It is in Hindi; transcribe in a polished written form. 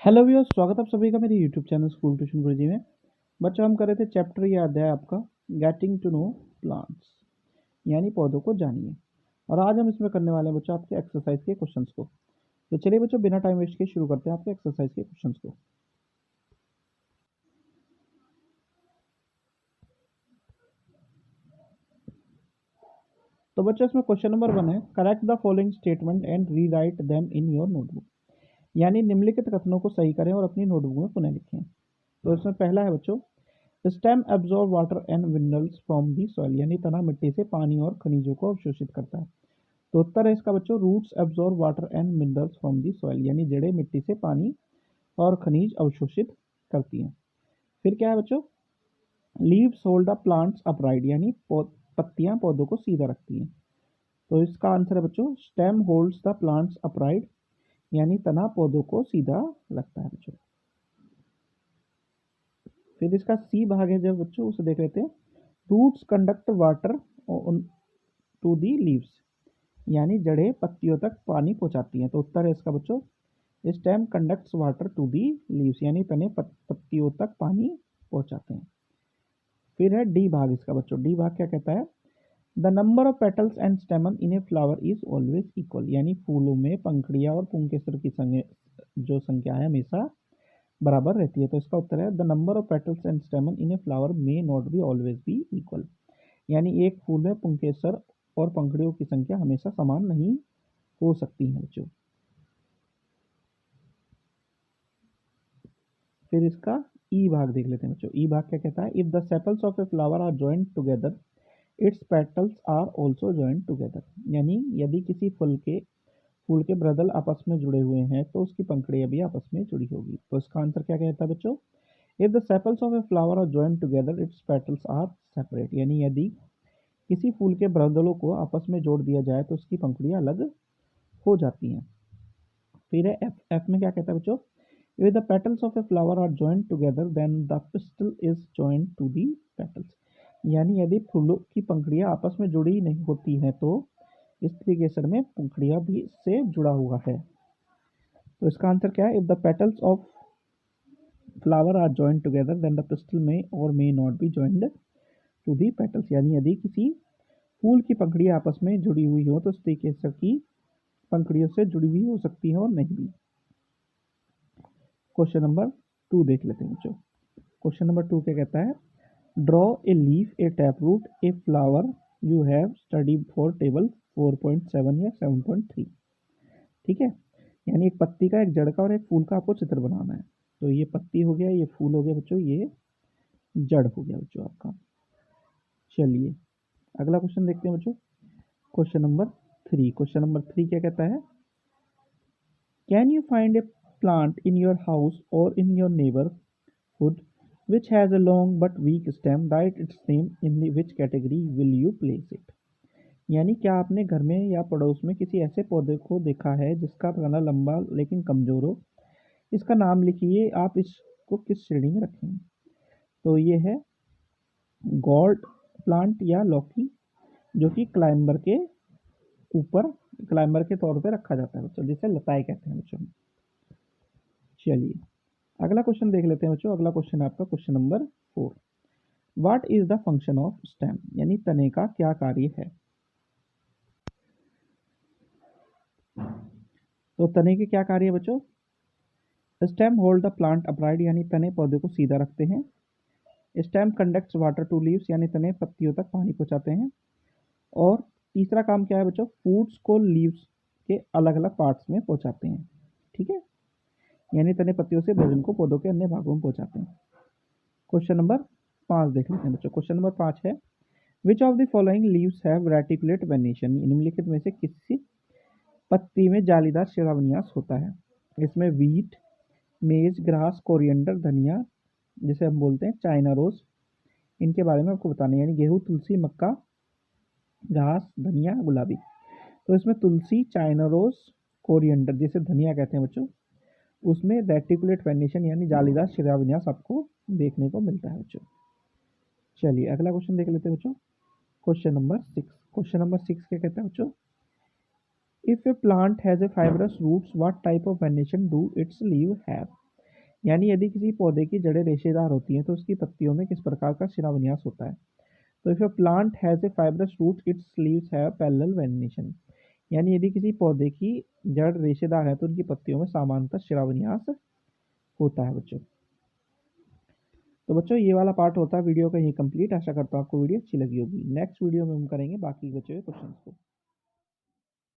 हेलो व्यूअर्स, स्वागत है आप सभी का मेरे यूट्यूब चैनल स्कूल ट्यूशन गुरुजी में। बच्चों, हम कर रहे थे चैप्टर या अध्याय आपका गेटिंग टू नो प्लांट्स, यानी पौधों को जानिए। और आज हम इसमें करने वाले हैं बच्चों आपके एक्सरसाइज के क्वेश्चंस को। तो चलिए बच्चों, बिना टाइम वेस्ट के शुरू करते हैं आपके एक्सरसाइज के क्वेश्चंस को। तो बच्चों, इसमें क्वेश्चन नंबर 1 है, correct the following statement and rewrite them in your notebook. यानी निम्नलिखित कथनों को सही करें और अपनी नोटबुक में पुनः लिखें। तो इसमें पहला है बच्चों, stem absorb water and minerals from the soil, यानी तना मिट्टी से पानी और खनिजों को अवशोषित करता है। तो उत्तर है इसका बच्चों, roots absorb water and minerals from the soil, यानी जड़ें मिट्टी से पानी और खनिज अवशोषित करती हैं। फिर क्या है बच्चों, leaves hold the plants upright, यानी पत्तियां पौधों को सीधा रखती हैं। तो इसका आंसर है बच्चों, stem holds the plants upright, यानी तना पौधों को सीधा रखता है बच्चों। फिर इसका सी भाग है जब बच्चों, उसे देख लेते हैं। Roots conduct water to the leaves, यानी जड़ें पत्तियों तक पानी पहुंचाती हैं। तो उत्तर है इसका बच्चों, stem conducts water to the leaves, यानी तने पत्तियों तक पानी पहुंचाते हैं। फिर है डी भाग इसका बच्चों। डी भाग क्या कहता है, the number of petals and स्टेमन in a flower is always equal, यानी फूलों में पंखड़ियां और पुंकेसर की जो संख्या है हमेशा बराबर रहती है। तो इसका उत्तर है, the number of petals and स्टेमन in a flower may not be always be equal, यानी एक फूल में पुंकेसर और पंखड़ियों की संख्या हमेशा समान नहीं हो सकती है बच्चों। फिर इसका ई भाग देख लेते हैं बच्चों। ई भाग क्या कहता है, if the sepals of a flower are joint together its petals are also joint together, यानी यदि किसी फूल के ब्रदल आपस में जुड़े हुए हैं तो उसकी पंखड़ियां भी आपस में जुड़ी होगी। तो इसका आंसर क्या कहता है बच्चों, if the sepals of a flower are joint together its petals are separate, यानी यदि किसी फूल के ब्रदलों को आपस में जोड़ दिया जाए तो उसकी पंखड़ियां अलग हो जाती हैं। फिर है एफ। एफ में क्या कहता है बच्चों, if the petals of a flower are joined together then the pistil is joined to the petals, यानी यदि फूलों की पंखड़ियां आपस में जुड़ी नहीं होती हैं तो स्त्री केसर में पंखड़ियां भी से जुड़ा हुआ है। तो इसका आंसर क्या है, if the petals of flower are joined together then the pistil may or may not be joined to the petals, यानी यदि किसी फूल की पंखड़ियां आपस में जुड़ी हुई हो तो स्त्री केसर की पंखड़ियों से जुड़ी हुई हो सकती है और नहीं भी। क्वेश्चन नंबर 2 देख लेते हैं बच्चों। क्वेश्चन नंबर 2 क्या कहता है, draw a leaf, a tap root, a flower you have studied for table 4.7 या 7.3। ठीक है, यानी एक पत्ती का, एक जड़ का और एक फूल का आपको चित्र बनाना है। तो ये पत्ती हो गया, ये फूल हो गया बच्चों, ये जड़ हो गया बच्चों आपका। चलिए अगला क्वेश्चन देखते हैं बच्चों। Question number 3। क्वेश्चन नंबर 3 क्या कहता है, can you find a plant in your house और in your neighbourhood which has a long but weak stem, write its name in which category will you place it, यानी क्या आपने घर में या पड़ोस में किसी ऐसे पौधे को देखा है जिसका तना लंबा लेकिन कमजोर हो, इसका नाम लिखिए, आप इसको किस श्रेणी में रखेंगे। तो ये है गॉर्ड प्लांट या लौकी, जो कि क्लाइंबर के तौर पे रखा जाता है बच्चों, जिसे लताएं कहते हैं बच्चों। चलिए अगला क्वेश्चन देख लेते हैं बच्चों। अगला क्वेश्चन है आपका question number 4। What is the function of stem, यानी तने का क्या कार्य है। तो तने के क्या कार्य है बच्चों, stem hold the plant upright, यानी तने पौधे को सीधा रखते हैं। Stem conducts water to leaves, यानी तने पत्तियों तक पानी पहुंचाते हैं। और तीसरा काम क्या है बच्चों, फूड्स को लीव्स के अलग अलग पार्ट्स में पहुंचाते हैं। ठीक है, यानी तने पत्तियों से भोजन को पौधों के अन्य भागों में पहुंचाते हैं। क्वेश्चन नंबर 5 देख लेते हैं बच्चों। क्वेश्चन नंबर 5 है, which of the following leaves have reticulate venation, निम्नलिखित में से किसी पत्ती में जालीदार शिराविन्यास होता है। इसमें वीट, मेज, ग्रास, कोरिएंडर, धनिया, जिसे हम बोलते हैं चाइना रोज, इनके बारे में आपको बताना है, यानी गेहूं, तुलसी, मक्का, घास, धनिया, गुलाबी। तो इसमें तुलसी, चाइना रोज, कोरिएंडर जिसे धनिया कहते हैं बच्चों, उसमें रेटिकुलेट वेनेशन यानी जालीदार शिराविन्यास आपको देखने को मिलता है बच्चों। चलिए अगला क्वेश्चन देख लेते हैं बच्चों। Question number 6। क्वेश्चन नंबर 6 क्या कहता है बच्चों, if a plant has a fibrous roots what type of venation do its leave have, यानी यदि किसी पौधे की जड़ें रेशेदार होती हैं तो उसकी पत्तियों में किस प्रकार का शिराविन्यास होता है। तो if a plant has a fibrous root its leaves have parallel venation. यानी यदि किसी पौधे की जड़ रेशेदार है तो उनकी पत्तियों में सामान्यतः शिराविन्यास होता है बच्चों। तो बच्चों ये वाला पार्ट होता है वीडियो का यही कंप्लीट। आशा करता हूँ आपको वीडियो अच्छी लगी होगी। नेक्स्ट वीडियो में हम करेंगे बाकी बचे हुए क्वेश्चंस को।